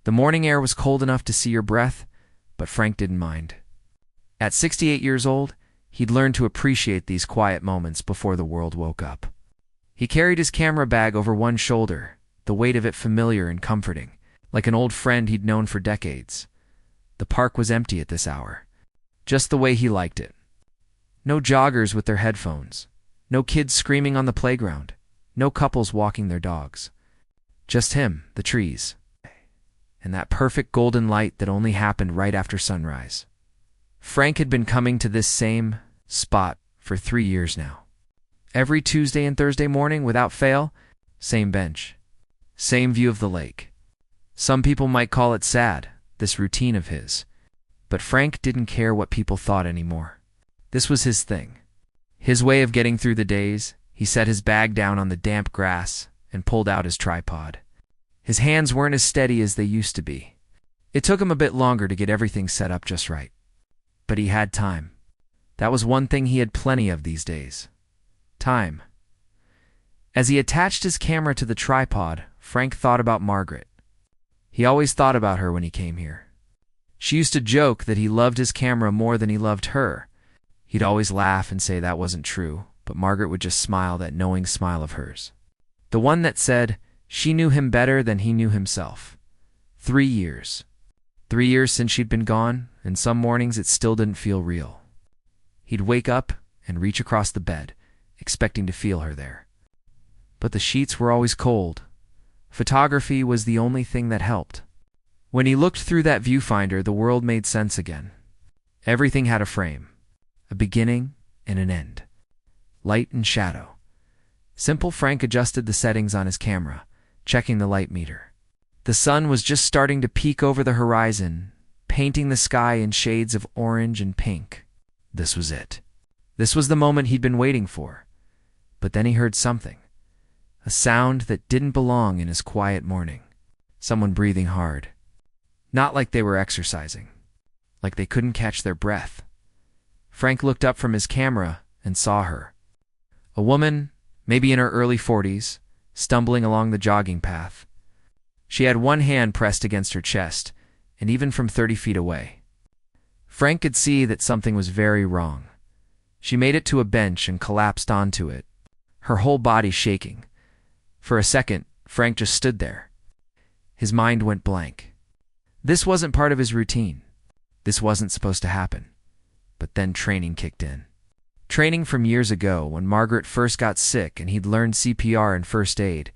The morning air was cold enough to see your breath, but Frank didn't mind. At 68 years old, he'd learned to appreciate these quiet moments before the world woke up. He carried his camera bag over one shoulder, the weight of it familiar and comforting, like an old friend he'd known for decades. The park was empty at this hour, just the way he liked it. No joggers with their headphones, no kids screaming on the playground, no couples walking their dogs. Just him, the trees, and that perfect golden light that only happened right after sunrise. Frank had been coming to this same spot for 3 years now. Every Tuesday and Thursday morning, without fail, same bench, same view of the lake. Some people might call it sad, this routine of his, but Frank didn't care what people thought anymore. This was his thing, his way of getting through the days. He set his bag down on the damp grass and pulled out his tripod. His hands weren't as steady as they used to be. It took him a bit longer to get everything set up just right. But he had time. That was one thing he had plenty of these days. Time. As he attached his camera to the tripod, Frank thought about Margaret. He always thought about her when he came here. She used to joke that he loved his camera more than he loved her. He'd always laugh and say that wasn't true, but Margaret would just smile that knowing smile of hers. The one that said she knew him better than he knew himself. 3 years. 3 years since she'd been gone, and some mornings it still didn't feel real. He'd wake up and reach across the bed, expecting to feel her there. But the sheets were always cold. Photography was the only thing that helped. When he looked through that viewfinder, the world made sense again. Everything had a frame, a beginning and an end, light and shadow. Simple. Frank adjusted the settings on his camera, checking the light meter. The sun was just starting to peek over the horizon, painting the sky in shades of orange and pink. This was it. This was the moment he'd been waiting for. But then he heard something, a sound that didn't belong in his quiet morning. Someone breathing hard. Not like they were exercising, like they couldn't catch their breath. Frank looked up from his camera and saw her. A woman, maybe in her early 40s, stumbling along the jogging path. She had one hand pressed against her chest, and even from 30 feet away, Frank could see that something was very wrong. She made it to a bench and collapsed onto it, her whole body shaking. For a second, Frank just stood there. His mind went blank. This wasn't part of his routine. This wasn't supposed to happen. But then training kicked in. Training from years ago when Margaret first got sick and he'd learned CPR and first aid.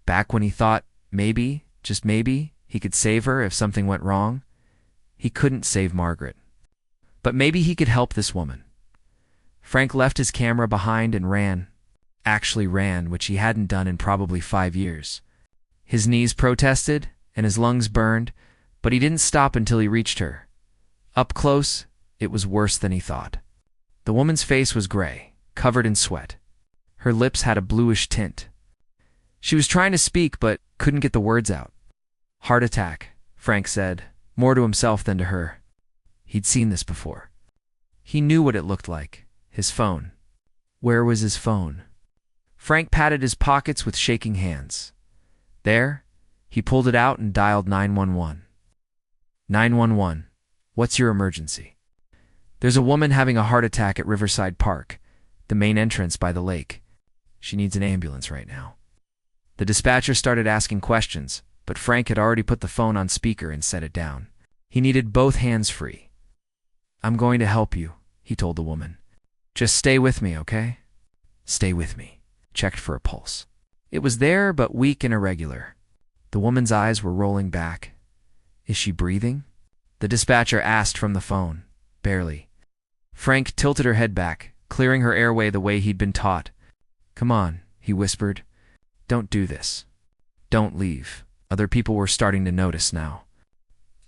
Back when he thought maybe, just maybe, he could save her if something went wrong. He couldn't save Margaret. But maybe he could help this woman. Frank left his camera behind and ran. Actually ran, which he hadn't done in probably 5 years. His knees protested and his lungs burned, but he didn't stop until he reached her. Up close, it was worse than he thought. The woman's face was gray, covered in sweat. Her lips had a bluish tint. She was trying to speak, but couldn't get the words out. Heart attack, Frank said, more to himself than to her. He'd seen this before. He knew what it looked like. His phone. Where was his phone? Frank patted his pockets with shaking hands. There, he pulled it out and dialed 911. 911. What's your emergency? There's a woman having a heart attack at Riverside Park, the main entrance by the lake. She needs an ambulance right now. The dispatcher started asking questions, but Frank had already put the phone on speaker and set it down. He needed both hands free. I'm going to help you, he told the woman. Just stay with me, okay? Stay with me. Checked for a pulse. It was there, but weak and irregular. The woman's eyes were rolling back. Is she breathing? The dispatcher asked from the phone. Barely. Frank tilted her head back, clearing her airway the way he'd been taught. Come on, he whispered. Don't do this. Don't leave. Other people were starting to notice now.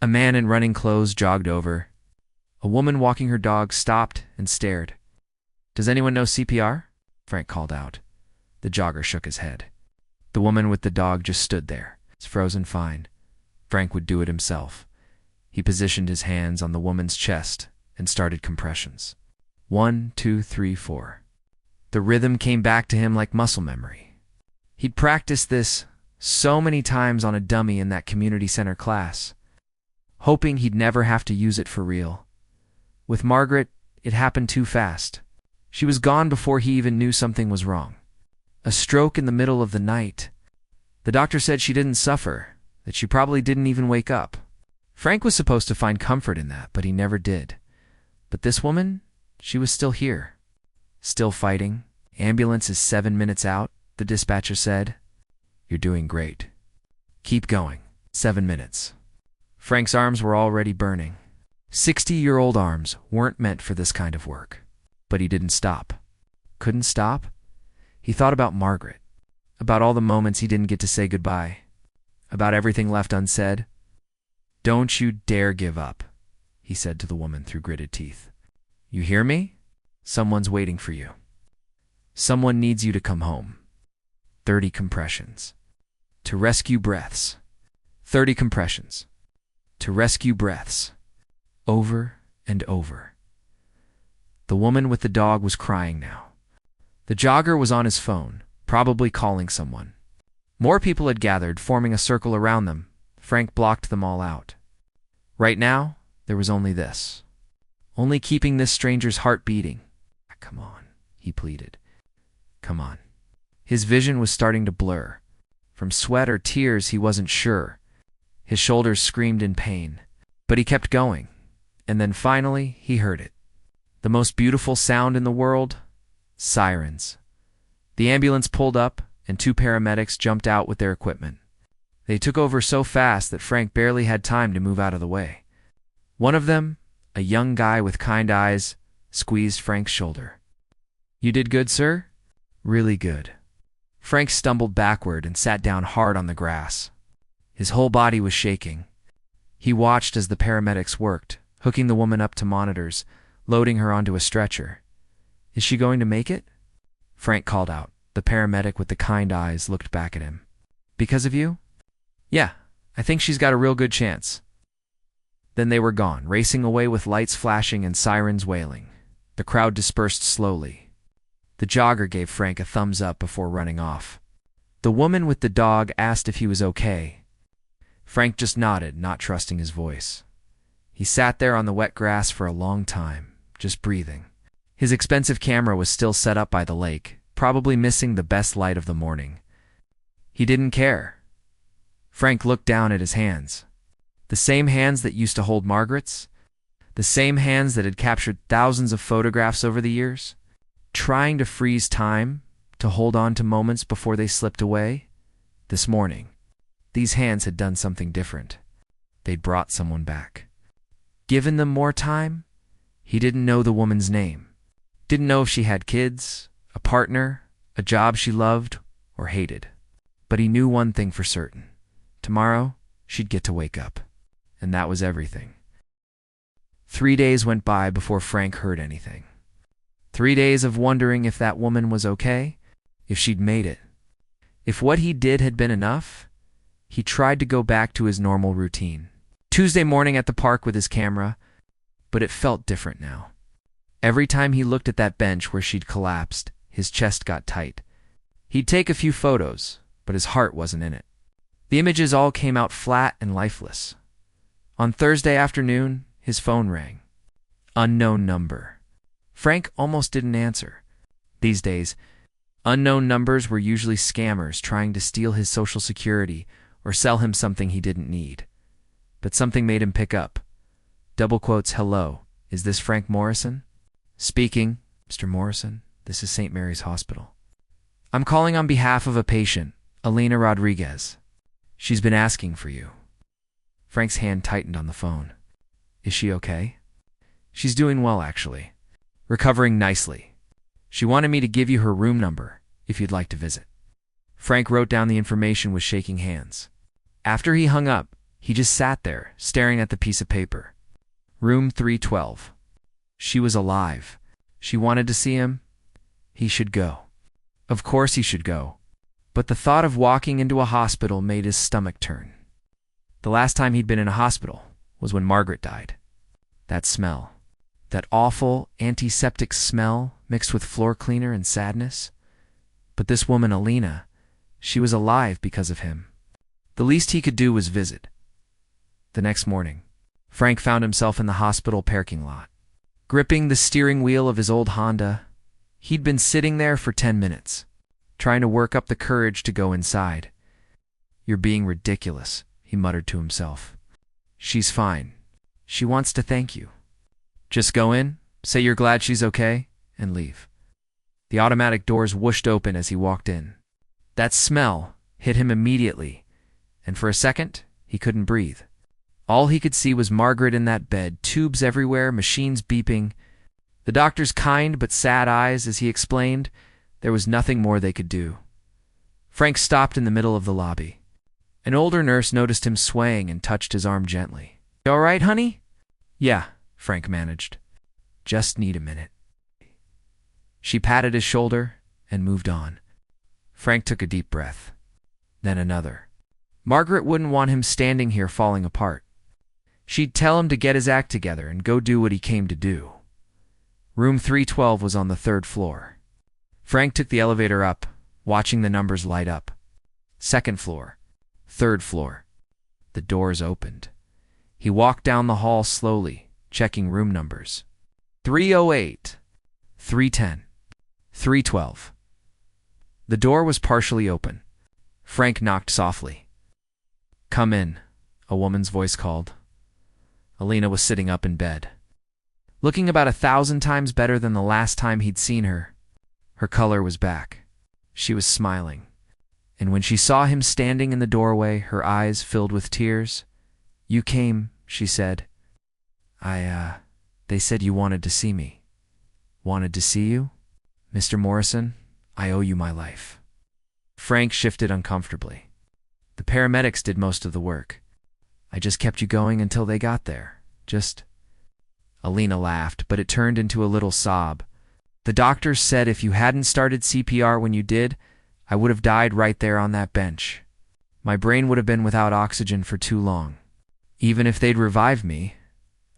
A man in running clothes jogged over. A woman walking her dog stopped and stared. Does anyone know CPR? Frank called out. The jogger shook his head. The woman with the dog just stood there. It's frozen fine. Frank would do it himself. He positioned his hands on the woman's chest and started compressions. 1, 2, 3, 4. The rhythm came back to him like muscle memory. He'd practiced this so many times on a dummy in that community center class, hoping he'd never have to use it for real. With Margaret, it happened too fast. She was gone before he even knew something was wrong. A stroke in the middle of the night. The doctor said she didn't suffer, that she probably didn't even wake up. Frank was supposed to find comfort in that, but he never did. But this woman, she was still here. Still fighting. Ambulance is 7 minutes out, the dispatcher said. You're doing great. Keep going. 7 minutes. Frank's arms were already burning. 60-year-old arms weren't meant for this kind of work. But he didn't stop. Couldn't stop? He thought about Margaret. About all the moments he didn't get to say goodbye. About everything left unsaid. Don't you dare give up, he said to the woman through gritted teeth. You hear me? Someone's waiting for you. Someone needs you to come home. 30 compressions. To rescue breaths. 30 compressions. To rescue breaths. Over and over. The woman with the dog was crying now. The jogger was on his phone, probably calling someone. More people had gathered, forming a circle around them. Frank blocked them all out. Right now, there was only this. Only keeping this stranger's heart beating. Come on, he pleaded. Come on. His vision was starting to blur. From sweat or tears, he wasn't sure. His shoulders screamed in pain. But he kept going. And then finally, he heard it. The most beautiful sound in the world? Sirens. The ambulance pulled up, and 2 paramedics jumped out with their equipment. They took over so fast that Frank barely had time to move out of the way. One of them, a young guy with kind eyes, squeezed Frank's shoulder. You did good, sir? Really good. Frank stumbled backward and sat down hard on the grass. His whole body was shaking. He watched as the paramedics worked, hooking the woman up to monitors, loading her onto a stretcher. Is she going to make it? Frank called out. The paramedic with the kind eyes looked back at him. Because of you? Yeah, I think she's got a real good chance. Then they were gone, racing away with lights flashing and sirens wailing. The crowd dispersed slowly. The jogger gave Frank a thumbs up before running off. The woman with the dog asked if he was okay. Frank just nodded, not trusting his voice. He sat there on the wet grass for a long time, just breathing. His expensive camera was still set up by the lake, probably missing the best light of the morning. He didn't care. Frank looked down at his hands. The same hands that used to hold Margaret's. The same hands that had captured thousands of photographs over the years. Trying to freeze time, to hold on to moments before they slipped away. This morning, these hands had done something different. They'd brought someone back. Given them more time, he didn't know the woman's name. Didn't know if she had kids, a partner, a job she loved or hated. But he knew one thing for certain. Tomorrow, she'd get to wake up. And that was everything. 3 days went by before Frank heard anything. 3 days of wondering if that woman was okay, if she'd made it. If what he did had been enough, he tried to go back to his normal routine. Tuesday morning at the park with his camera, but it felt different now. Every time he looked at that bench where she'd collapsed, his chest got tight. He'd take a few photos, but his heart wasn't in it. The images all came out flat and lifeless. On Thursday afternoon, his phone rang. Unknown number. Frank almost didn't answer. These days, unknown numbers were usually scammers trying to steal his Social Security or sell him something he didn't need. But something made him pick up. Double quotes, hello, is this Frank Morrison? Speaking, Mr. Morrison, this is St. Mary's Hospital. I'm calling on behalf of a patient, Alina Rodriguez. She's been asking for you. Frank's hand tightened on the phone. Is she okay? She's doing well, actually. Recovering nicely. She wanted me to give you her room number, if you'd like to visit. Frank wrote down the information with shaking hands. After he hung up, he just sat there, staring at the piece of paper. Room 312. She was alive. She wanted to see him. He should go. Of course he should go. But the thought of walking into a hospital made his stomach turn. The last time he'd been in a hospital was when Margaret died. That smell. That awful antiseptic smell mixed with floor cleaner and sadness. But this woman, Alina, she was alive because of him. The least he could do was visit. The next morning, Frank found himself in the hospital parking lot. Gripping the steering wheel of his old Honda, he'd been sitting there for 10 minutes, trying to work up the courage to go inside. "You're being ridiculous," he muttered to himself. "She's fine. She wants to thank you. Just go in, say you're glad she's okay, and leave." The automatic doors whooshed open as he walked in. That smell hit him immediately, and for a second, he couldn't breathe. All he could see was Margaret in that bed, tubes everywhere, machines beeping. The doctor's kind but sad eyes as he explained there was nothing more they could do. Frank stopped in the middle of the lobby. An older nurse noticed him swaying and touched his arm gently. "You all right, honey?" "Yeah," Frank managed. "Just need a minute." She patted his shoulder and moved on. Frank took a deep breath, then another. Margaret wouldn't want him standing here falling apart. She'd tell him to get his act together and go do what he came to do. Room 312 was on the 3rd floor. Frank took the elevator up, watching the numbers light up. 2nd floor, 3rd floor. The doors opened. He walked down the hall slowly, checking room numbers. 308, 310, 312. The door was partially open. Frank knocked softly. "Come in," a woman's voice called. Alina was sitting up in bed, looking about 1,000 times better than the last time he'd seen her. Her color was back. She was smiling. And when she saw him standing in the doorway, her eyes filled with tears. "You came," she said. They said you wanted to see me." "Wanted to see you? Mr. Morrison, I owe you my life." Frank shifted uncomfortably. "The paramedics did most of the work. I just kept you going until they got there. Just—" Alina laughed, but it turned into a little sob. "The doctors said if you hadn't started CPR when you did, I would have died right there on that bench. My brain would have been without oxygen for too long. Even if they'd revived me,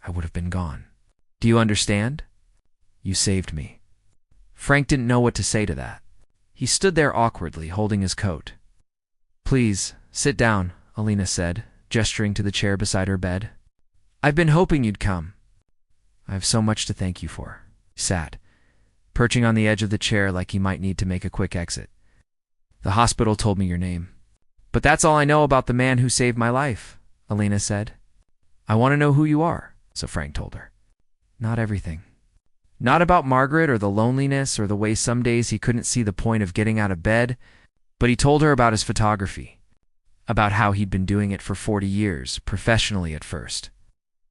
I would have been gone. Do you understand? You saved me." Frank didn't know what to say to that. He stood there awkwardly, holding his coat. "Please, sit down," Alina said, gesturing to the chair beside her bed. "I've been hoping you'd come. I have so much to thank you for." He sat, perching on the edge of the chair like he might need to make a quick exit. "The hospital told me your name. But that's all I know about the man who saved my life," Alina said. "I want to know who you are," so Frank told her. "Not everything. Not about Margaret or the loneliness or the way some days he couldn't see the point of getting out of bed, but he told her about his photography, about how he'd been doing it for 40 years, professionally at first.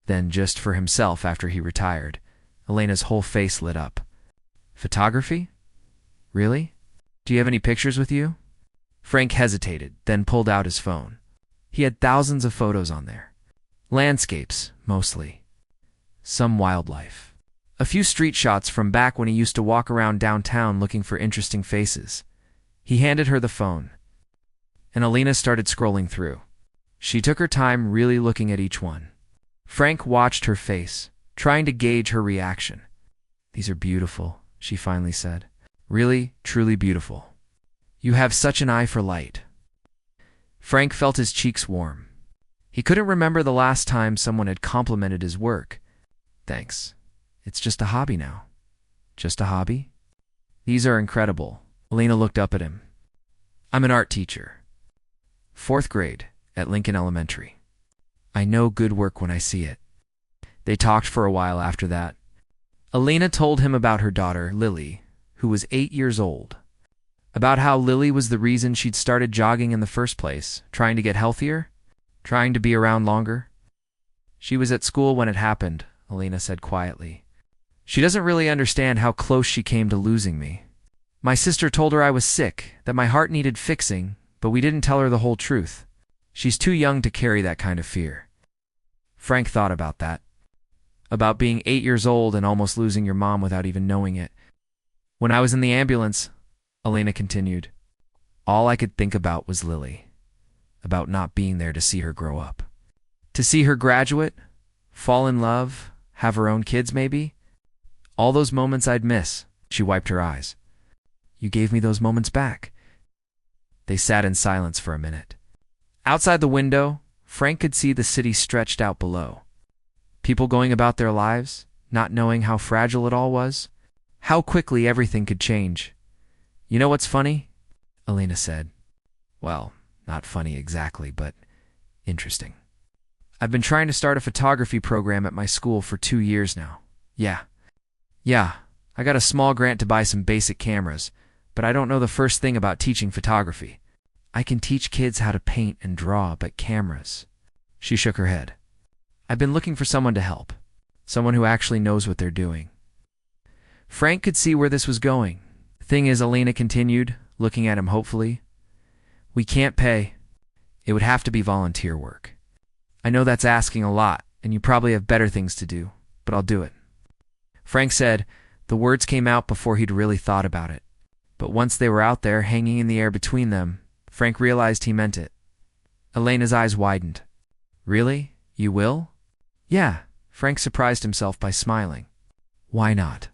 Then just for himself after he retired. Elena's whole face lit up. "Photography? Really? Do you have any pictures with you?" Frank hesitated, then pulled out his phone. He had thousands of photos on there. Landscapes, mostly. Some wildlife. A few street shots from back when he used to walk around downtown looking for interesting faces. He handed her the phone, and Alina started scrolling through. She took her time really looking at each one. Frank watched her face, trying to gauge her reaction. "These are beautiful," she finally said. "Really, truly beautiful. You have such an eye for light." Frank felt his cheeks warm. He couldn't remember the last time someone had complimented his work. "Thanks. It's just a hobby now." "Just a hobby?" "These are incredible." Alina looked up at him. "I'm an art teacher. 4th grade at Lincoln Elementary. I know good work when I see it." They talked for a while after that. Alina told him about her daughter, Lily, who was 8 years old. About how Lily was the reason she'd started jogging in the first place, trying to get healthier, trying to be around longer. "She was at school when it happened," Alina said quietly. "She doesn't really understand how close she came to losing me. My sister told her I was sick, that my heart needed fixing, but we didn't tell her the whole truth. She's too young to carry that kind of fear." Frank thought about that. About being 8 years old and almost losing your mom without even knowing it. "When I was in the ambulance," Alina continued, "all I could think about was Lily. About not being there to see her grow up. To see her graduate, fall in love, have her own kids maybe. All those moments I'd miss." She wiped her eyes. "You gave me those moments back." They sat in silence for a minute. Outside the window, Frank could see the city stretched out below. People going about their lives, not knowing how fragile it all was, how quickly everything could change. "You know what's funny?" Alina said. "Well, not funny exactly, but interesting. I've been trying to start a photography program at my school for 2 years now. Yeah, I got a small grant to buy some basic cameras, but I don't know the first thing about teaching photography. I can teach kids how to paint and draw, but cameras." She shook her head. "I've been looking for someone to help, someone who actually knows what they're doing." Frank could see where this was going. "The thing is," Alina continued, looking at him hopefully, "we can't pay. It would have to be volunteer work. I know that's asking a lot, and you probably have better things to do, but I'll do it." Frank said. The words came out before he'd really thought about it. But once they were out there, hanging in the air between them, Frank realized he meant it. Elena's eyes widened. "Really? You will?" "Yeah," Frank surprised himself by smiling. "Why not?"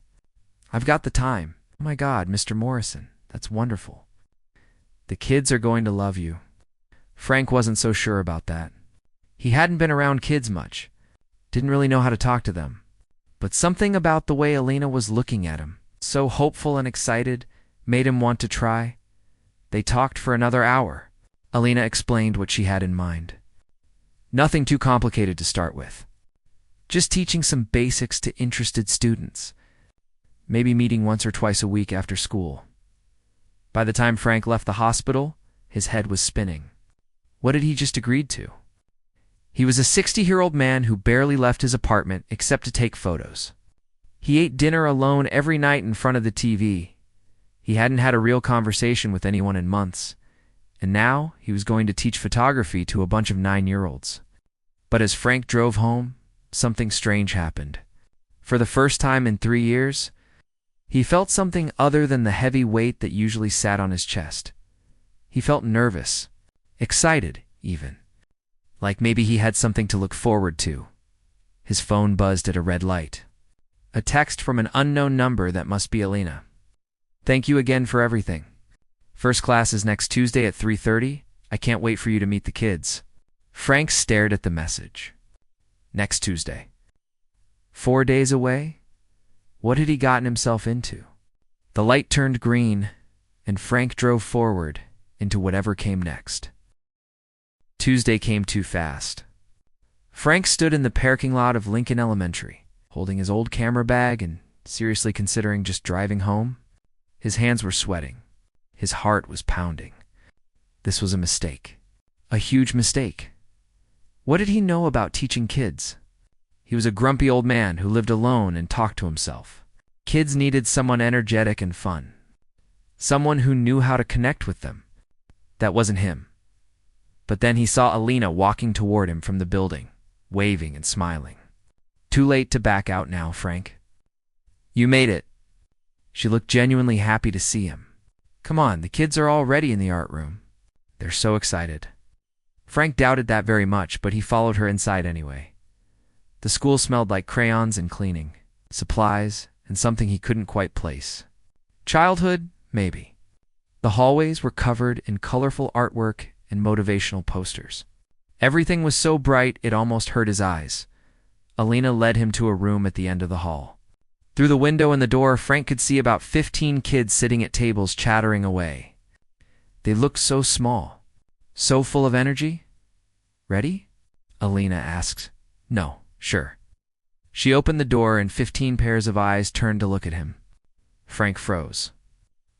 "I've got the time." "Oh my God, Mr. Morrison, that's wonderful. The kids are going to love you." Frank wasn't so sure about that. He hadn't been around kids much, didn't really know how to talk to them. But something about the way Alina was looking at him, so hopeful and excited, made him want to try. They talked for another hour. Alina explained what she had in mind. Nothing too complicated to start with. Just teaching some basics to interested students. Maybe meeting once or twice a week after school. By the time Frank left the hospital, his head was spinning. What had he just agreed to? He was a 60-year-old man who barely left his apartment except to take photos. He ate dinner alone every night in front of the TV. He hadn't had a real conversation with anyone in months. And now he was going to teach photography to a bunch of 9-year-olds. But as Frank drove home, something strange happened. For the first time in 3 years, he felt something other than the heavy weight that usually sat on his chest. He felt nervous, excited even. Like maybe he had something to look forward to. His phone buzzed at a red light. A text from an unknown number that must be Alina. "Thank you again for everything. First class is next Tuesday at 3:30. I can't wait for you to meet the kids." Frank stared at the message. Next Tuesday. 4 days away? What had he gotten himself into? The light turned green, and Frank drove forward into whatever came next. Tuesday came too fast. Frank stood in the parking lot of Lincoln Elementary, holding his old camera bag and seriously considering just driving home. His hands were sweating. His heart was pounding. This was a mistake. A huge mistake. What did he know about teaching kids? He was a grumpy old man who lived alone and talked to himself. Kids needed someone energetic and fun. Someone who knew how to connect with them. That wasn't him. But then he saw Alina walking toward him from the building, waving and smiling. "Too late to back out now, Frank. You made it." She looked genuinely happy to see him. "Come on, the kids are already in the art room. They're so excited." Frank doubted that very much, but he followed her inside anyway. The school smelled like crayons and cleaning, supplies, and something he couldn't quite place. Childhood? Maybe. The hallways were covered in colorful artwork and motivational posters. Everything was so bright it almost hurt his eyes. Alina led him to a room at the end of the hall. Through the window in the door, Frank could see about 15 kids sitting at tables chattering away. They looked so small, so full of energy. "Ready?" Alina asked. "No, sure." She opened the door and 15 pairs of eyes turned to look at him. Frank froze.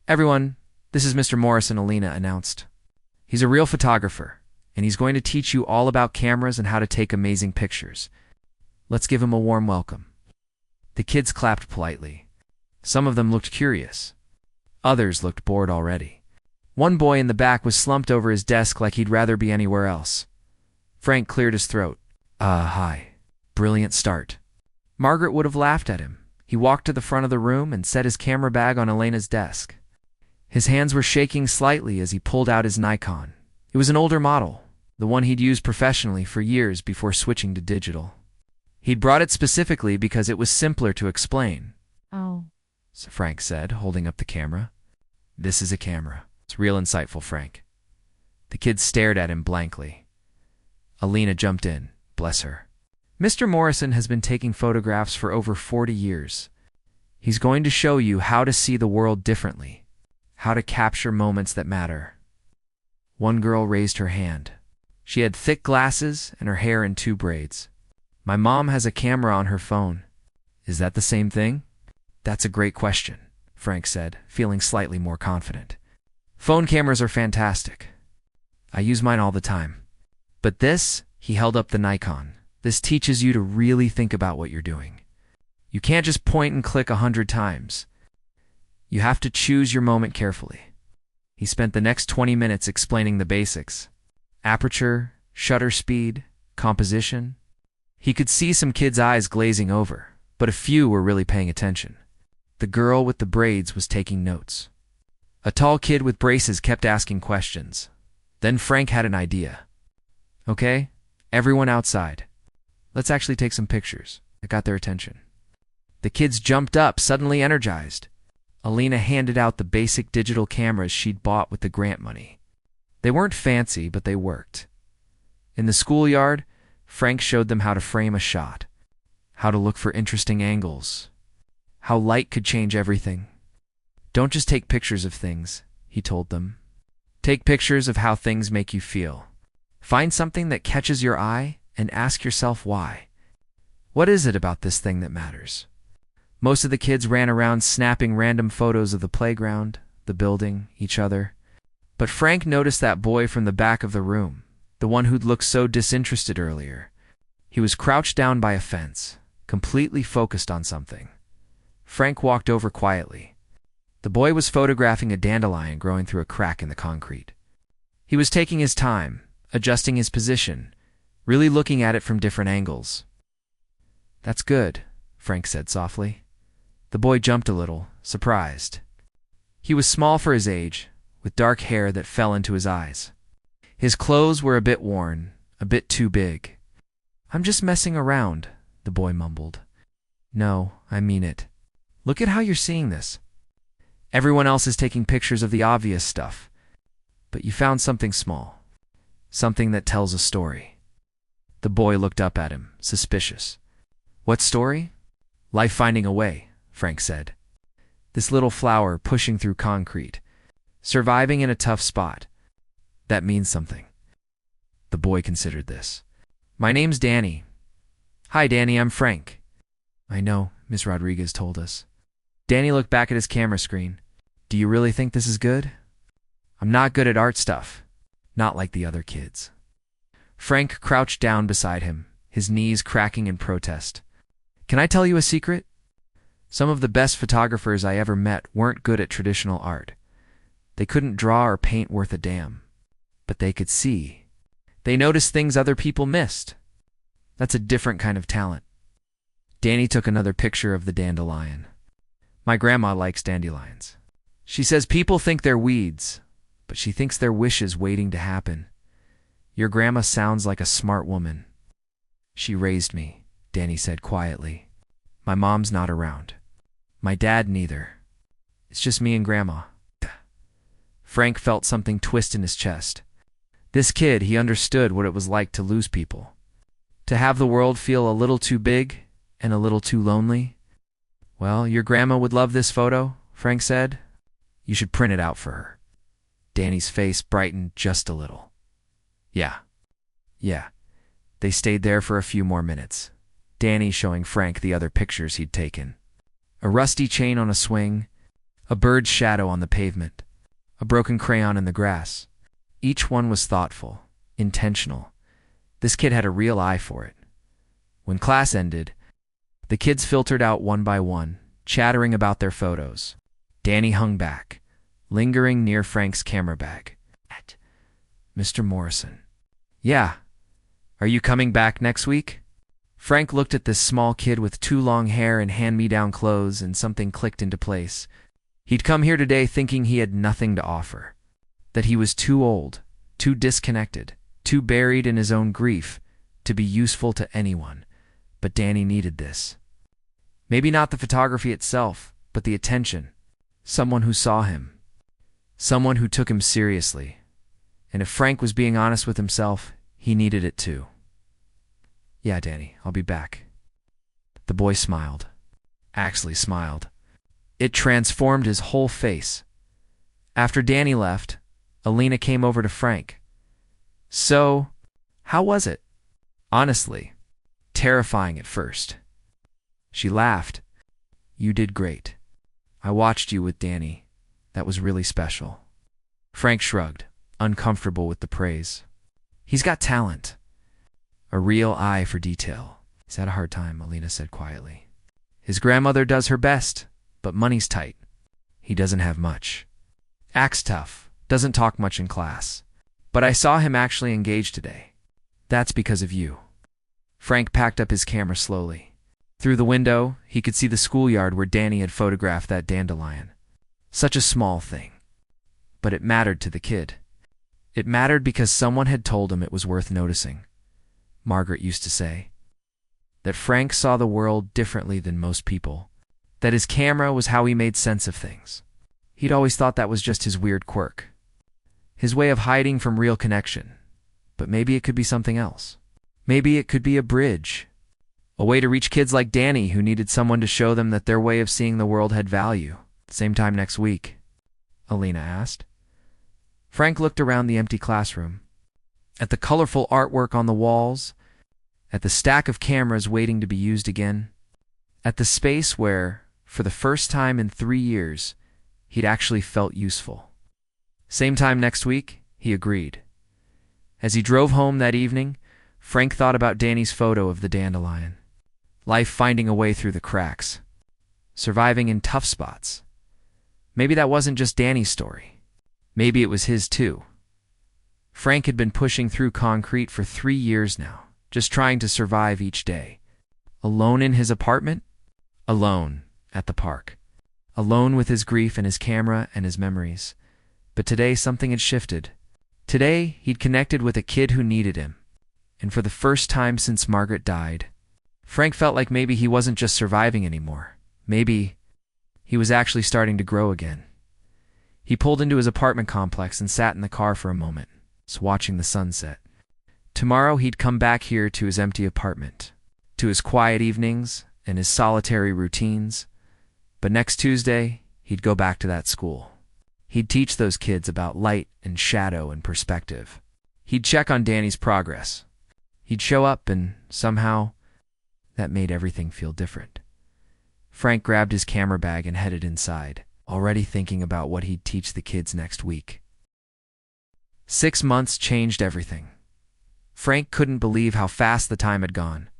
"Everyone, this is Mr. Morrison," Alina announced. "He's a real photographer, and he's going to teach you all about cameras and how to take amazing pictures. Let's give him a warm welcome." The kids clapped politely. Some of them looked curious. Others looked bored already. One boy in the back was slumped over his desk like he'd rather be anywhere else. Frank cleared his throat. Hi. Brilliant start." Margaret would have laughed at him. He walked to the front of the room and set his camera bag on Elena's desk. His hands were shaking slightly as he pulled out his Nikon. It was an older model, the one he'd used professionally for years before switching to digital. He'd brought it specifically because it was simpler to explain. "Oh," Frank said, holding up the camera. "This is a camera. It's real insightful, Frank." The kids stared at him blankly. Alina jumped in, bless her. Mr. Morrison has been taking photographs for over 40 years. He's going to show you how to see the world differently, how to capture moments that matter. One girl raised her hand. She had thick glasses and her hair in 2 braids. My mom has a camera on her phone. Is that the same thing? That's a great question, Frank said, feeling slightly more confident. Phone cameras are fantastic. I use mine all the time. But this, he held up the Nikon. This teaches you to really think about what you're doing. You can't just point and click 100 times. You have to choose your moment carefully. He spent the next 20 minutes explaining the basics. Aperture, shutter speed, composition. He could see some kids' eyes glazing over, but a few were really paying attention. The girl with the braids was taking notes. A tall kid with braces kept asking questions. Then Frank had an idea. Okay, everyone outside. Let's actually take some pictures. It got their attention. The kids jumped up, suddenly energized. Alina handed out the basic digital cameras she'd bought with the grant money. They weren't fancy, but they worked. In the schoolyard, Frank showed them how to frame a shot, how to look for interesting angles, how light could change everything. Don't just take pictures of things, he told them. Take pictures of how things make you feel. Find something that catches your eye and ask yourself why. What is it about this thing that matters? Most of the kids ran around snapping random photos of the playground, the building, each other. But Frank noticed that boy from the back of the room, the one who'd looked so disinterested earlier. He was crouched down by a fence, completely focused on something. Frank walked over quietly. The boy was photographing a dandelion growing through a crack in the concrete. He was taking his time, adjusting his position, really looking at it from different angles. That's good, Frank said softly. The boy jumped a little, surprised. He was small for his age, with dark hair that fell into his eyes. His clothes were a bit worn, a bit too big. I'm just messing around, the boy mumbled. No, I mean it. Look at how you're seeing this. Everyone else is taking pictures of the obvious stuff. But you found something small. Something that tells a story. The boy looked up at him, suspicious. What story? Life finding a way, Frank said. This little flower pushing through concrete. Surviving in a tough spot. That means something. The boy considered this. My name's Danny. Hi, Danny, I'm Frank. I know, Miss Rodriguez told us. Danny looked back at his camera screen. Do you really think this is good? I'm not good at art stuff. Not like the other kids. Frank crouched down beside him, his knees cracking in protest. Can I tell you a secret? Some of the best photographers I ever met weren't good at traditional art. They couldn't draw or paint worth a damn. But they could see. They noticed things other people missed. That's a different kind of talent. Danny took another picture of the dandelion. My grandma likes dandelions. She says people think they're weeds, but she thinks they're wishes waiting to happen. Your grandma sounds like a smart woman. She raised me, Danny said quietly. My mom's not around. My dad neither. It's just me and Grandma. Frank felt something twist in his chest. This kid, he understood what it was like to lose people. To have the world feel a little too big and a little too lonely. Well, your grandma would love this photo, Frank said. You should print it out for her. Danny's face brightened just a little. Yeah. They stayed there for a few more minutes. Danny showing Frank the other pictures he'd taken. A rusty chain on a swing, a bird's shadow on the pavement, a broken crayon in the grass. Each one was thoughtful, intentional. This kid had a real eye for it. When class ended, the kids filtered out one by one, chattering about their photos. Danny hung back, lingering near Frank's camera bag. Mr. Morrison. Yeah. Are you coming back next week? Frank looked at this small kid with too long hair and hand-me-down clothes, and something clicked into place. He'd come here today thinking he had nothing to offer. That he was too old, too disconnected, too buried in his own grief to be useful to anyone. But Danny needed this. Maybe not the photography itself, but the attention. Someone who saw him. Someone who took him seriously. And if Frank was being honest with himself, He needed it too. Yeah, Danny, I'll be back. The boy smiled. Actually smiled. It transformed his whole face. After Danny left, Alina came over to Frank. So, how was it? Honestly, terrifying at first. She laughed. You did great. I watched you with Danny. That was really special. Frank shrugged, uncomfortable with the praise. He's got talent. A real eye for detail. He's had a hard time, Alina said quietly. His grandmother does her best, but money's tight. He doesn't have much. Acts tough, doesn't talk much in class. But I saw him actually engaged today. That's because of you. Frank packed up his camera slowly. Through the window, he could see the schoolyard where Danny had photographed that dandelion. Such a small thing. But it mattered to the kid. It mattered because someone had told him it was worth noticing. Margaret used to say that Frank saw the world differently than most people, that his camera was how he made sense of things. He'd always thought that was just his weird quirk, his way of hiding from real connection. But maybe it could be something else. Maybe it could be a bridge, a way to reach kids like Danny who needed someone to show them that their way of seeing the world had value. Same time next week, Alina asked. Frank looked around the empty classroom, at the colorful artwork on the walls, at the stack of cameras waiting to be used again, at the space where, for the first time in 3 years, he'd actually felt useful. Same time next week, he agreed. As he drove home that evening, Frank thought about Danny's photo of the dandelion. Life finding a way through the cracks. Surviving in tough spots. Maybe that wasn't just Danny's story. Maybe it was his too. Frank had been pushing through concrete for 3 years now, just trying to survive each day. Alone in his apartment? Alone at the park. Alone with his grief and his camera and his memories. But today something had shifted. Today he'd connected with a kid who needed him. And for the first time since Margaret died, Frank felt like maybe he wasn't just surviving anymore. Maybe he was actually starting to grow again. He pulled into his apartment complex and sat in the car for a moment, just watching the sunset. Tomorrow he'd come back here to his empty apartment, to his quiet evenings and his solitary routines. But next Tuesday, he'd go back to that school. He'd teach those kids about light and shadow and perspective. He'd check on Danny's progress. He'd show up and somehow that made everything feel different. Frank grabbed his camera bag and headed inside, already thinking about what he'd teach the kids next week. 6 months changed everything. Frank couldn't believe how fast the time had gone.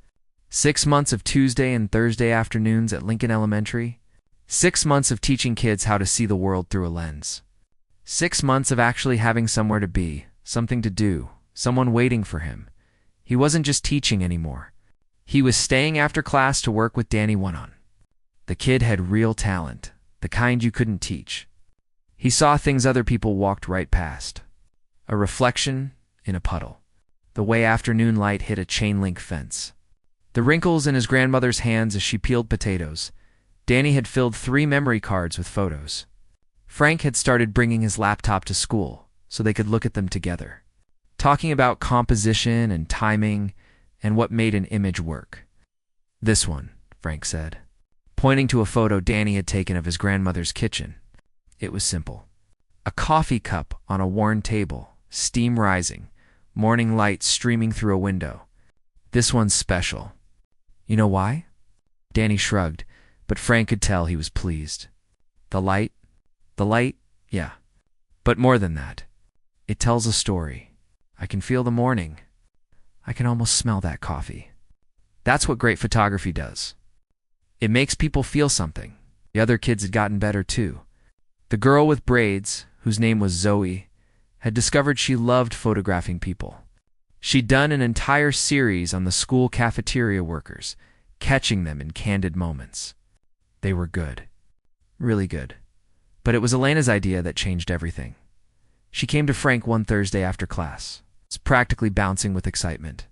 6 months of Tuesday and Thursday afternoons at Lincoln Elementary. 6 months of teaching kids how to see the world through a lens. 6 months of actually having somewhere to be, something to do, someone waiting for him. He wasn't just teaching anymore. He was staying after class to work with Danny one-on. The kid had real talent, the kind you couldn't teach. He saw things other people walked right past. A reflection in a puddle. The way afternoon light hit a chain-link fence. The wrinkles in his grandmother's hands as she peeled potatoes. Danny had filled 3 memory cards with photos. Frank had started bringing his laptop to school so they could look at them together, talking about composition and timing and what made an image work. This one, Frank said, pointing to a photo Danny had taken of his grandmother's kitchen. It was simple. A coffee cup on a worn table, steam rising, morning light streaming through a window. This one's special. You know why? Danny shrugged, but Frank could tell he was pleased. The light? The light? Yeah. But more than that. It tells a story. I can feel the morning. I can almost smell that coffee. That's what great photography does. It makes people feel something. The other kids had gotten better too. The girl with braids, whose name was Zoe, had discovered she loved photographing people. She'd done an entire series on the school cafeteria workers, catching them in candid moments. They were good. Really good. But it was Elena's idea that changed everything. She came to Frank one Thursday after class. It's practically bouncing with excitement.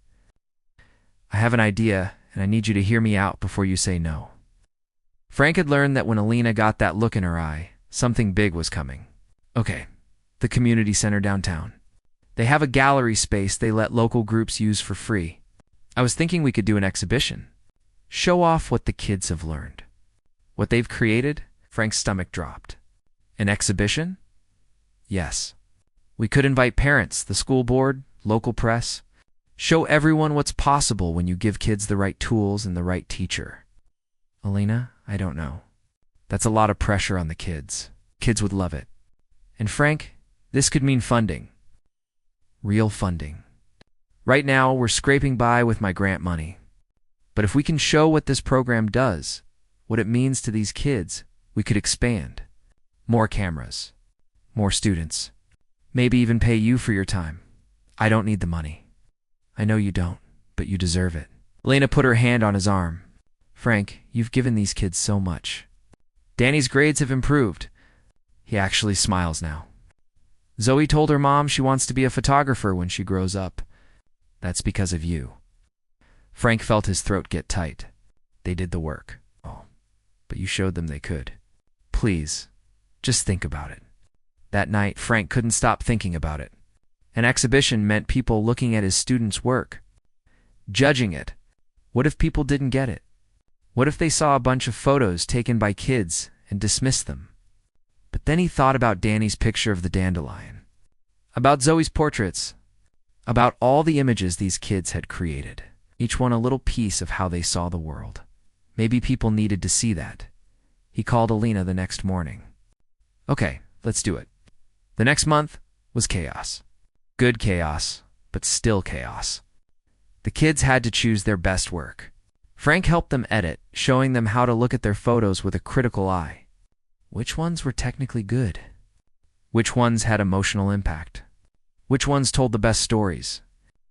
I have an idea, and I need you to hear me out before you say no. Frank had learned that when Alina got that look in her eye, something big was coming. Okay, the community center downtown. They have a gallery space they let local groups use for free. I was thinking we could do an exhibition. Show off what the kids have learned. What they've created? Frank's stomach dropped. An exhibition? Yes. We could invite parents, the school board, local press. Show everyone what's possible when you give kids the right tools and the right teacher. Alina, I don't know. That's a lot of pressure on the kids. Kids would love it. And Frank, this could mean funding. Real funding. Right now, we're scraping by with my grant money. But if we can show what this program does, what it means to these kids, we could expand. More cameras. More students. Maybe even pay you for your time. I don't need the money. I know you don't, but you deserve it. Elena put her hand on his arm. Frank, you've given these kids so much. Danny's grades have improved. He actually smiles now. Zoe told her mom she wants to be a photographer when she grows up. That's because of you. Frank felt his throat get tight. They did the work. Oh, but you showed them they could. Please, just think about it. That night, Frank couldn't stop thinking about it. An exhibition meant people looking at his students' work, judging it. What if people didn't get it? What if they saw a bunch of photos taken by kids and dismissed them? But then he thought about Danny's picture of the dandelion, about Zoe's portraits, about all the images these kids had created, each one a little piece of how they saw the world. Maybe people needed to see that. He called Alina the next morning. Okay, let's do it. The next month was chaos. Good chaos, but still chaos. The kids had to choose their best work. Frank helped them edit, showing them how to look at their photos with a critical eye. Which ones were technically good? Which ones had emotional impact? Which ones told the best stories?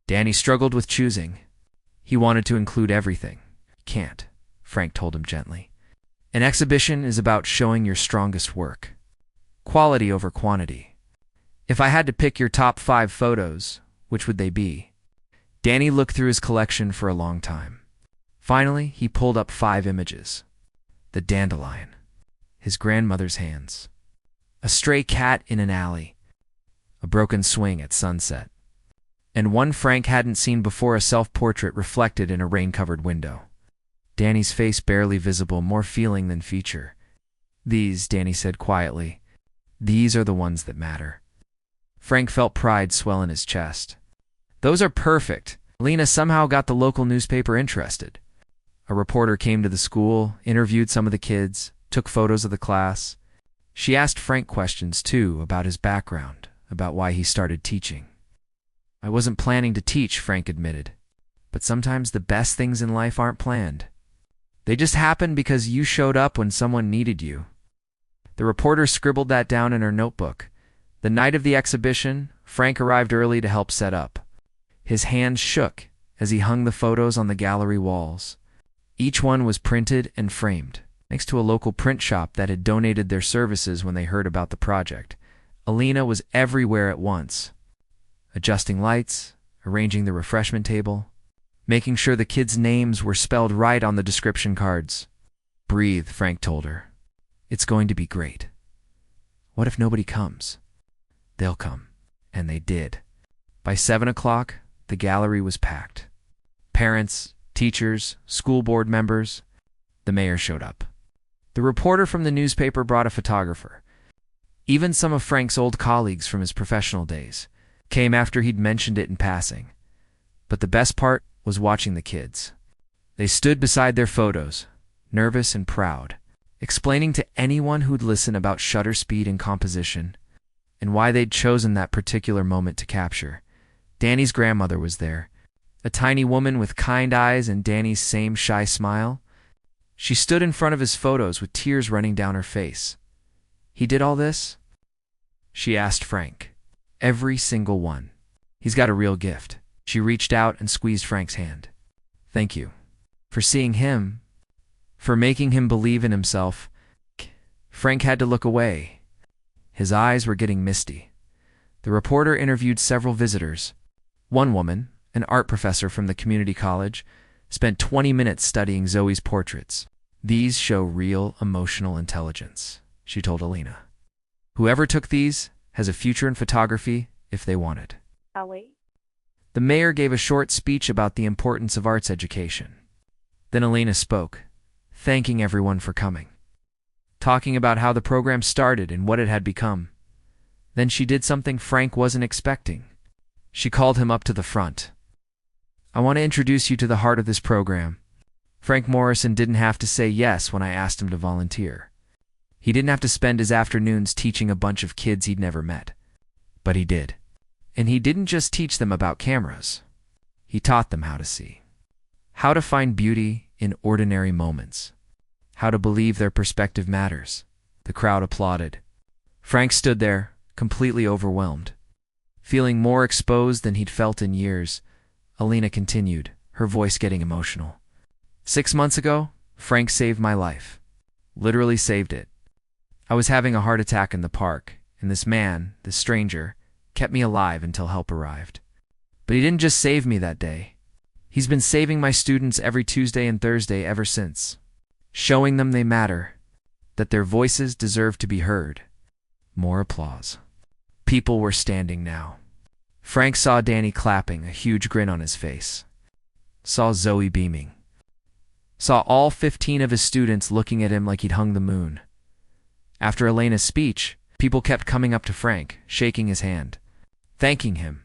Danny struggled with choosing. He wanted to include everything. Can't, Frank told him gently. An exhibition is about showing your strongest work. Quality over quantity. If I had to pick your top 5 photos, which would they be? Danny looked through his collection for a long time. Finally, he pulled up 5 images. The dandelion. His grandmother's hands. A stray cat in an alley. A broken swing at sunset. And one Frank hadn't seen before, a self-portrait reflected in a rain-covered window. Danny's face barely visible, more feeling than feature. These, Danny said quietly, these are the ones that matter. Frank felt pride swell in his chest. Those are perfect. Lena somehow got the local newspaper interested. A reporter came to the school, interviewed some of the kids, took photos of the class. She asked Frank questions, too, about his background, about why he started teaching. I wasn't planning to teach, Frank admitted. But sometimes the best things in life aren't planned. They just happen because you showed up when someone needed you. The reporter scribbled that down in her notebook. The night of the exhibition, Frank arrived early to help set up. His hands shook as he hung the photos on the gallery walls. Each one was printed and framed, thanks to a local print shop that had donated their services when they heard about the project. Alina was everywhere at once, adjusting lights, arranging the refreshment table, making sure the kids' names were spelled right on the description cards. Breathe, Frank told her. It's going to be great. What if nobody comes? They'll come. And they did. By 7 o'clock, the gallery was packed. Parents, teachers, school board members. The mayor showed up. The reporter from the newspaper brought a photographer. Even some of Frank's old colleagues from his professional days came after he'd mentioned it in passing. But the best part was watching the kids. They stood beside their photos, nervous and proud, explaining to anyone who'd listen about shutter speed and composition, and why they'd chosen that particular moment to capture. Danny's grandmother was there, a tiny woman with kind eyes and Danny's same shy smile. She stood in front of his photos with tears running down her face. He did all this? She asked Frank. Every single one. He's got a real gift. She reached out and squeezed Frank's hand. Thank you. For seeing him. For making him believe in himself. Frank had to look away. His eyes were getting misty. The reporter interviewed several visitors. One woman, an art professor from the community college, spent 20 minutes studying Zoe's portraits. These show real emotional intelligence, she told Alina. Whoever took these has a future in photography if they want it. I'll wait. The mayor gave a short speech about the importance of arts education. Then Elena spoke, thanking everyone for coming, talking about how the program started and what it had become. Then she did something Frank wasn't expecting. She called him up to the front. "I want to introduce you to the heart of this program." Frank Morrison didn't have to say yes when I asked him to volunteer. He didn't have to spend his afternoons teaching a bunch of kids he'd never met. But he did. And he didn't just teach them about cameras. He taught them how to see. How to find beauty in ordinary moments. How to believe their perspective matters. The crowd applauded. Frank stood there, completely overwhelmed. Feeling more exposed than he'd felt in years, Alina continued, her voice getting emotional. 6 months ago, Frank saved my life. Literally saved it. I was having a heart attack in the park, and this man, this stranger, kept me alive until help arrived. But he didn't just save me that day. He's been saving my students every Tuesday and Thursday ever since. Showing them they matter, that their voices deserve to be heard. More applause. People were standing now. Frank saw Danny clapping, a huge grin on his face. Saw Zoe beaming. Saw all 15 of his students looking at him like he'd hung the moon. After Elena's speech, people kept coming up to Frank, shaking his hand, thanking him.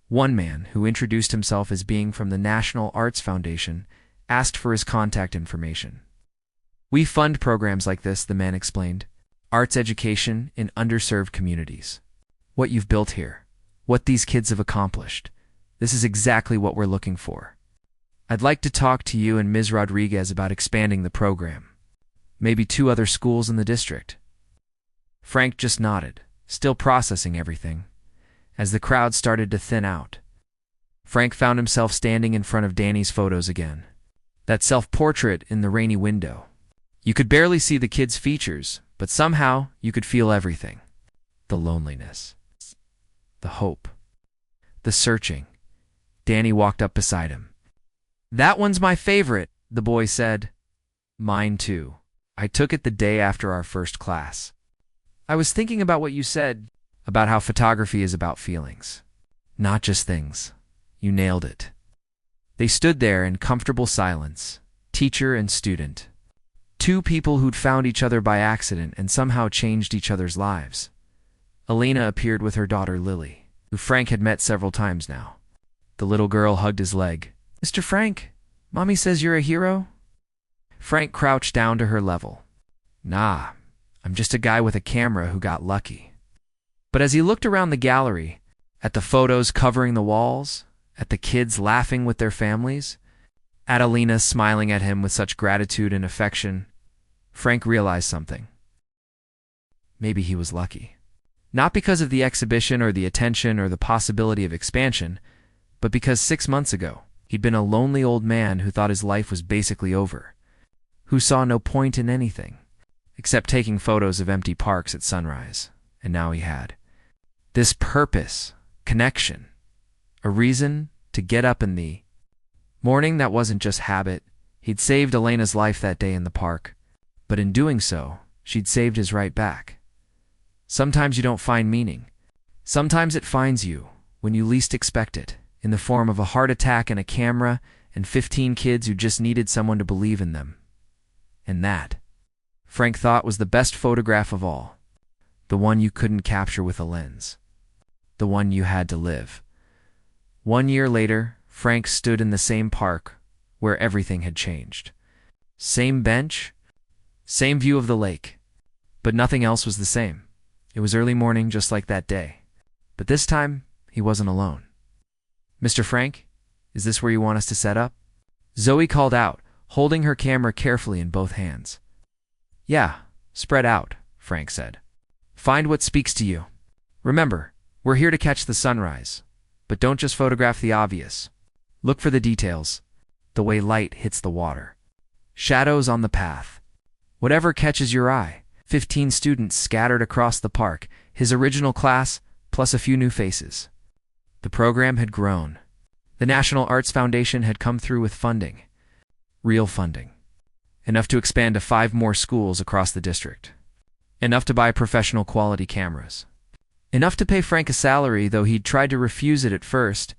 One man, who introduced himself as being from the National Arts Foundation, asked for his contact information. "We fund programs like this," the man explained. "Arts education in underserved communities. What you've built here, what these kids have accomplished, this is exactly what we're looking for. I'd like to talk to you and Ms. Rodriguez about expanding the program. Maybe 2 other schools in the district." Frank just nodded, still processing everything. As the crowd started to thin out, Frank found himself standing in front of Danny's photos again. That self-portrait in the rainy window. You could barely see the kid's features, but somehow you could feel everything. The loneliness. The hope. The searching. Danny walked up beside him. "That one's my favorite," the boy said. "Mine too. I took it the day after our first class. I was thinking about what you said, about how photography is about feelings, not just things. You nailed it." They stood there in comfortable silence, teacher and student. 2 people who'd found each other by accident and somehow changed each other's lives. Elena appeared with her daughter Lily, who Frank had met several times now. The little girl hugged his leg. "Mr. Frank, Mommy says you're a hero?" Frank crouched down to her level. "Nah, I'm just a guy with a camera who got lucky." But as he looked around the gallery, at the photos covering the walls, at the kids laughing with their families, at Alina smiling at him with such gratitude and affection, Frank realized something. Maybe he was lucky. Not because of the exhibition or the attention or the possibility of expansion, but because 6 months ago, he'd been a lonely old man who thought his life was basically over, who saw no point in anything, except taking photos of empty parks at sunrise. And now he had this purpose, connection, a reason to get up in the morning that wasn't just habit. He'd saved Elena's life that day in the park, but in doing so, she'd saved his right back. Sometimes you don't find meaning. Sometimes it finds you when you least expect it, in the form of a heart attack and a camera and 15 kids who just needed someone to believe in them. And that, Frank thought, was the best photograph of all. The one you couldn't capture with a lens. The one you had to live. 1 year later, Frank stood in the same park where everything had changed. Same bench, same view of the lake, but nothing else was the same. It was early morning just like that day. But this time, he wasn't alone. "Mr. Frank, is this where you want us to set up?" Zoe called out, holding her camera carefully in both hands. "Yeah, spread out," Frank said. "Find what speaks to you. Remember, we're here to catch the sunrise, but don't just photograph the obvious. Look for the details, the way light hits the water, shadows on the path. Whatever catches your eye." 15 students scattered across the park, his original class, plus a few new faces. The program had grown. The National Arts Foundation had come through with funding. Real funding. Enough to expand to 5 more schools across the district. Enough to buy professional quality cameras. Enough to pay Frank a salary, though he'd tried to refuse it at first.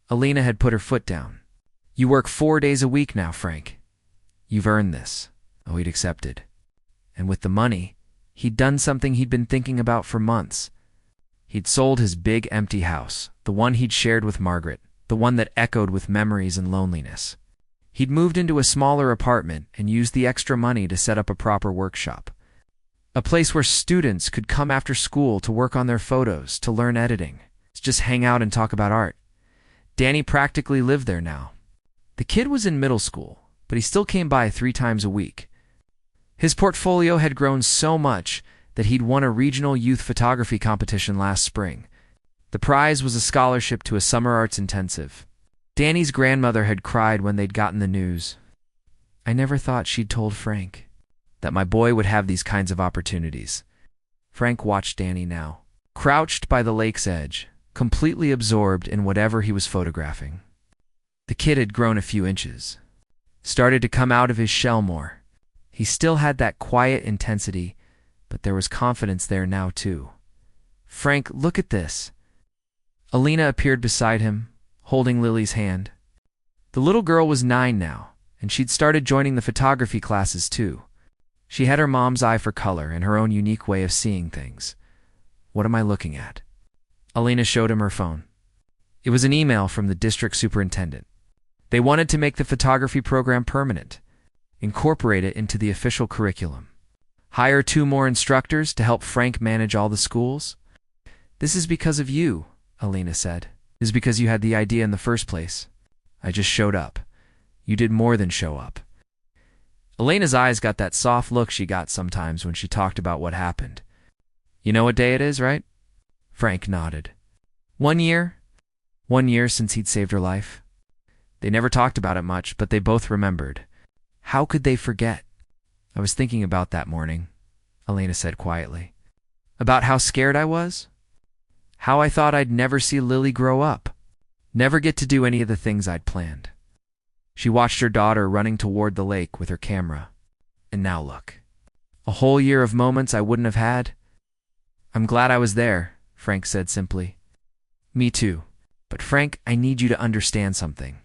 Alina had put her foot down. "You work 4 days a week now, Frank. You've earned this." Oh, he'd accepted. And with the money, he'd done something he'd been thinking about for months. He'd sold his big empty house, the one he'd shared with Margaret, the one that echoed with memories and loneliness. He'd moved into a smaller apartment and used the extra money to set up a proper workshop. A place where students could come after school to work on their photos, to learn editing, to just hang out and talk about art. Danny practically lived there now. The kid was in middle school, but he still came by 3 times a week. His portfolio had grown so much that he'd won a regional youth photography competition last spring. The prize was a scholarship to a summer arts intensive. Danny's grandmother had cried when they'd gotten the news. "I never thought she'd told Frank that my boy would have these kinds of opportunities." Frank watched Danny now, crouched by the lake's edge, completely absorbed in whatever he was photographing. The kid had grown a few inches, started to come out of his shell more. He still had that quiet intensity, but there was confidence there now too. "Frank, look at this." Alina appeared beside him, holding Lily's hand. The little girl was 9 now, and she'd started joining the photography classes too. She had her mom's eye for color and her own unique way of seeing things. "What am I looking at?" Alina showed him her phone. It was an email from the district superintendent. They wanted to make the photography program permanent, incorporate it into the official curriculum, hire 2 more instructors to help Frank manage all the schools. "This is because of you," Alina said. "This is because you had the idea in the first place. I just showed up. You did more than show up." Elena's eyes got that soft look she got sometimes when she talked about what happened. "You know what day it is, right?" Frank nodded. 1 year? 1 year since he'd saved her life. They never talked about it much, but they both remembered. How could they forget? "I was thinking about that morning," Alina said quietly. "About how scared I was? How I thought I'd never see Lily grow up, never get to do any of the things I'd planned." She watched her daughter running toward the lake with her camera. "And now look. A whole year of moments I wouldn't have had." "I'm glad I was there," Frank said simply. "Me too. But Frank, I need you to understand something.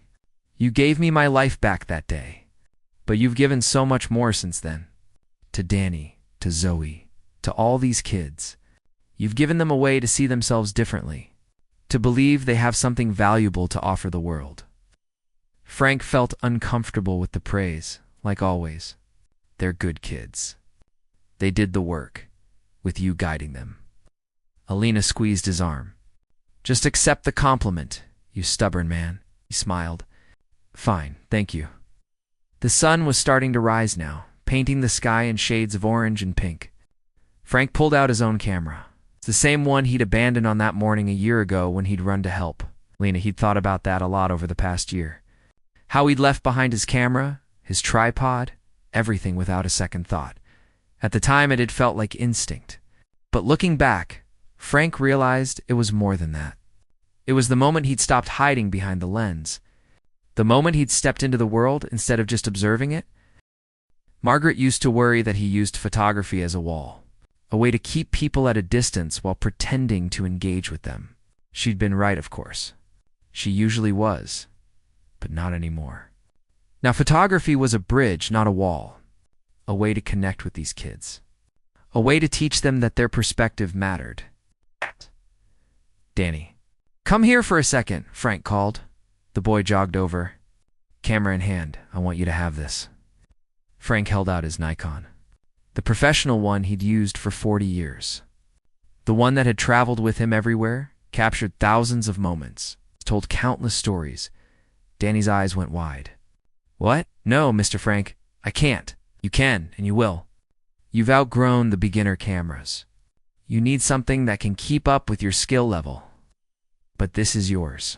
You gave me my life back that day, but you've given so much more since then. To Danny, to Zoe, to all these kids. You've given them a way to see themselves differently, to believe they have something valuable to offer the world." Frank felt uncomfortable with the praise, like always. They're good kids. They did the work, with you guiding them. Alina squeezed his arm. "Just accept the compliment, you stubborn man," he smiled. "Fine, thank you." The sun was starting to rise now, painting the sky in shades of orange and pink. Frank pulled out his own camera. It's the same one he'd abandoned on that morning a year ago when he'd run to help. He'd thought about that a lot over the past year. How he'd left behind his camera, his tripod, everything without a second thought. At the time it had felt like instinct. But looking back, Frank realized it was more than that. It was the moment he'd stopped hiding behind the lens. The moment he'd stepped into the world instead of just observing it. Margaret used to worry that he used photography as a wall, a way to keep people at a distance while pretending to engage with them. She'd been right, of course. She usually was, but not anymore. Now, photography was a bridge, not a wall, a way to connect with these kids, a way to teach them that their perspective mattered. "Danny, come here for a second," Frank called. The boy jogged over. "Camera in hand, I want you to have this." Frank held out his Nikon, the professional one he'd used for 40 years. The one that had traveled with him everywhere, captured thousands of moments, told countless stories. Danny's eyes went wide. "What? No, Mr. Frank, I can't. You can, and you will. You've outgrown the beginner cameras. You need something that can keep up with your skill level. But this is yours.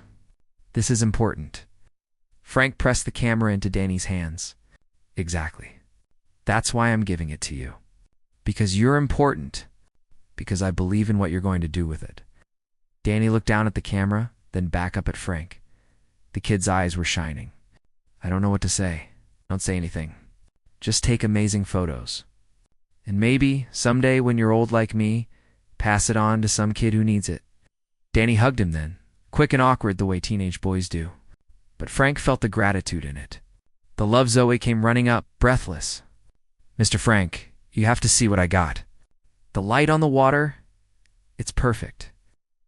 This is important." Frank pressed the camera into Danny's hands. "Exactly. That's why I'm giving it to you. Because you're important. Because I believe in what you're going to do with it." Danny looked down at the camera, then back up at Frank. The kid's eyes were shining. "I don't know what to say. Don't say anything. Just take amazing photos. And maybe, someday when you're old like me, Pass it on to some kid who needs it. Danny hugged him then, quick and awkward the way teenage boys do. But Frank felt the gratitude in it. The love Zoe came running up, breathless. "Mr. Frank, you have to see what I got. The light on the water, it's perfect."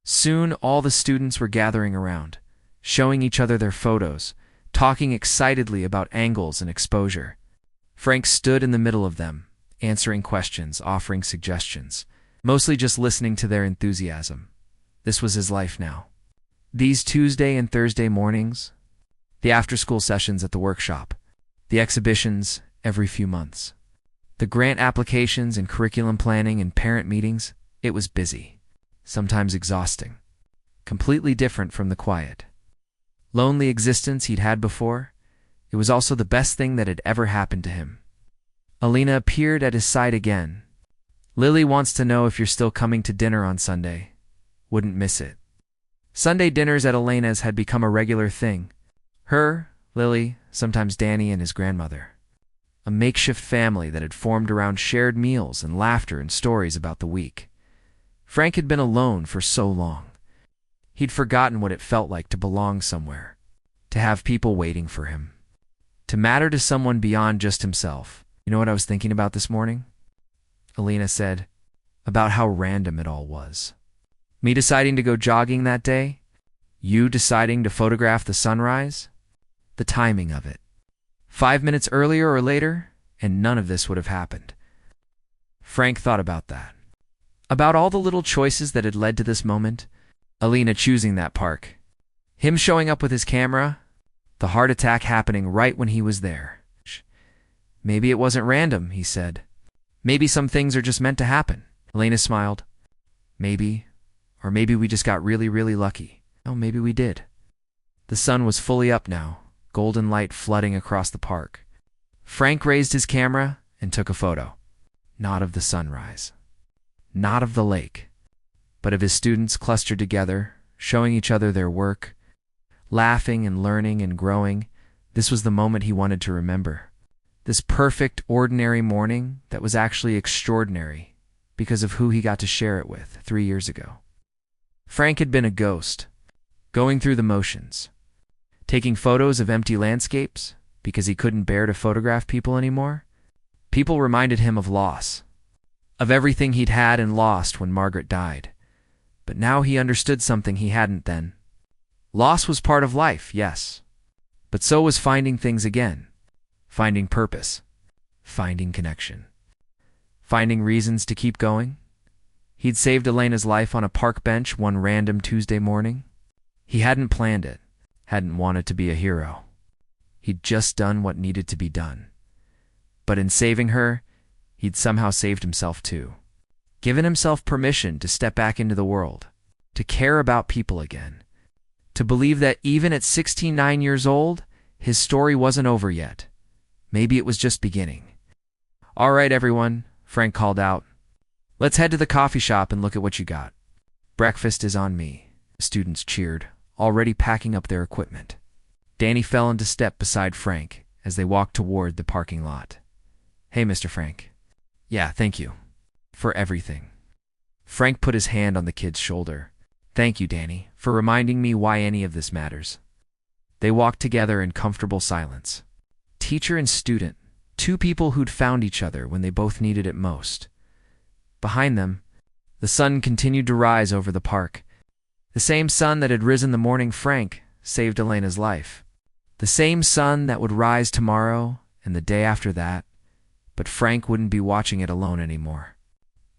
Soon all the students were gathering around, showing each other their photos, talking excitedly about angles and exposure. Frank stood in the middle of them, answering questions, offering suggestions, mostly just listening to their enthusiasm. This was his life now. These Tuesday and Thursday mornings, the after-school sessions at the workshop, the exhibitions every few months, the grant applications and curriculum planning and parent meetings, it was busy, sometimes exhausting, completely different from the quiet, lonely existence he'd had before. It was also the best thing that had ever happened to him. Alina appeared at his side again. "Lily wants to know if you're still coming to dinner on Sunday. Wouldn't miss it." Sunday dinners at Elena's had become a regular thing. Her, Lily, sometimes Danny and his grandmother. A makeshift family that had formed around shared meals and laughter and stories about the week. Frank had been alone for so long. He'd forgotten what it felt like to belong somewhere, to have people waiting for him, to matter to someone beyond just himself. "You know what I was thinking about this morning?" Alina said. "About how random it all was. Me deciding to go jogging that day, you deciding to photograph the sunrise, the timing of it. 5 minutes earlier or later, and none of this would have happened." Frank thought about that. About all the little choices that had led to this moment. Alina choosing that park, him showing up with his camera, the heart attack happening right when he was there. "Maybe it wasn't random," he said. "Maybe some things are just meant to happen." Alina smiled. "Maybe, or maybe we just got really, really lucky." "Oh, maybe we did." The sun was fully up now, golden light flooding across the park. Frank raised his camera and took a photo. Not of the sunrise, not of the lake, but of his students clustered together, showing each other their work, laughing and learning and growing. This was the moment he wanted to remember. This perfect, ordinary morning that was actually extraordinary because of who he got to share it with 3 years ago. Frank had been a ghost, going through the motions, taking photos of empty landscapes because he couldn't bear to photograph people anymore. People reminded him of loss, of everything he'd had and lost when Margaret died. But now he understood something he hadn't then. Loss was part of life, yes, but so was finding things again, finding purpose, finding connection, finding reasons to keep going. He'd saved Elena's life on a park bench one random Tuesday morning. He hadn't planned it, hadn't wanted to be a hero. He'd just done what needed to be done. But in saving her, he'd somehow saved himself too. Given himself permission to step back into the world, to care about people again, to believe that even at 69 years old, his story wasn't over yet. Maybe it was just beginning. "All right, everyone," Frank called out. "Let's head to the coffee shop and look at what you got. Breakfast is on me." The students cheered, already packing up their equipment. Danny fell into step beside Frank as they walked toward the parking lot. "Hey, Mr. Frank." "Yeah, thank you. For everything." Frank put his hand on the kid's shoulder. "Thank you, Danny, for reminding me why any of this matters." They walked together in comfortable silence. Teacher and student, two people who'd found each other when they both needed it most. Behind them, the sun continued to rise over the park. The same sun that had risen the morning Frank saved Elena's life. The same sun that would rise tomorrow and the day after that. But Frank wouldn't be watching it alone anymore.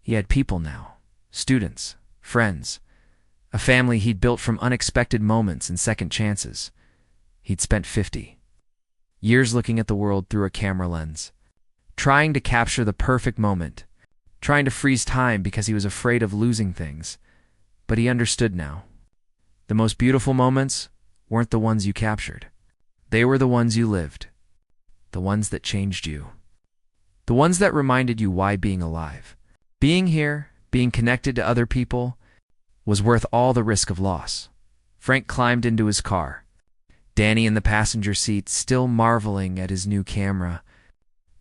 He had people now, students, friends, a family he'd built from unexpected moments and second chances. He'd spent 50 years looking at the world through a camera lens, trying to capture the perfect moment, trying to freeze time because he was afraid of losing things. But he understood now. The most beautiful moments weren't the ones you captured. They were the ones you lived, the ones that changed you, the ones that reminded you why being alive, being here, being connected to other people, was worth all the risk of loss. Frank climbed into his car, Danny in the passenger seat, still marveling at his new camera.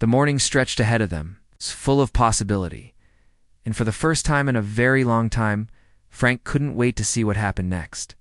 The morning stretched ahead of them, full of possibility, and for the first time in a very long time, Frank couldn't wait to see what happened next.